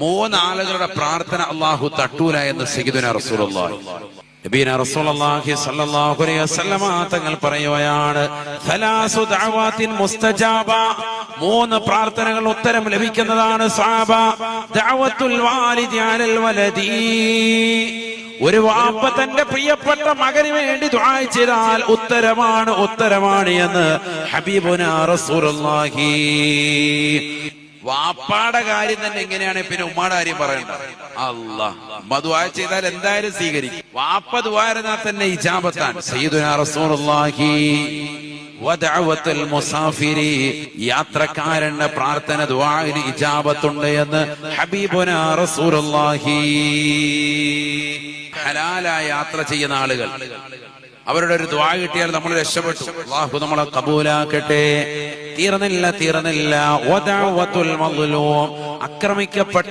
മൂന്ന് ആളുകളുടെ പ്രാർത്ഥന അള്ളാഹു തട്ടൂല എന്ന് സയ്യിദുനാ റസൂലുള്ളാഹി നബിന റസൂലുള്ളാഹി സ്വല്ലല്ലാഹു അലൈഹി വസല്ലമ തങ്ങൾ പറയുകയാണ്, സലാസു ദഅവാത്തിൻ മുസ്തജാബ, മൂന്ന് പ്രാർത്ഥനകൾ ഉത്തരം ലഭിക്കുന്നതാണ് സഹാബ. ദഅവത്തുൽ വാലിദി അലൽ വലദി, ഒരു വാപ്പ തന്റെ പ്രിയപ്പെട്ട മകന് വേണ്ടി ദുആ ചെയ്താൽ ഉത്തരമാണ് എന്ന് ഹബീബുനാ റസൂലുള്ളാഹി. വാപ്പാടെ കാര്യം തന്നെ എങ്ങനെയാണ്, പിന്നെ ഉമ്മാടെ കാര്യം പറയണ്ട. അല്ലാഹ് ഉമ്മ ദുആ ചെയ്താൽ എന്തായാലും സ്വീകരിക്കും. വാപ്പ ദുആ ചെയ്താൽ തന്നെ ഇജാബത്താണ്. സയ്യിദുനാ റസൂലുള്ളാഹി വദഅവത്തുൽ മുസാഫിരി, യാത്രക്കാരന്റെ പ്രാർത്ഥന ദുആഇന് ഇജാബത്തുണ്ട് എന്ന് ഹബീബുനാ റസൂലുള്ളാഹി. ഹലാലായ യാത്ര ചെയ്യുന്ന ആളുകൾ, അവരുടെ ഒരു ദുആ കിട്ടിയാൽ നമ്മൾ രക്ഷപ്പെട്ടു. അല്ലാഹു നമ്മളെ കബൂലാക്കട്ടെ. തീർന്നില്ല. വദഅവത്തുൽ മദ്ലൂം, ആക്രമിക്കപ്പെട്ട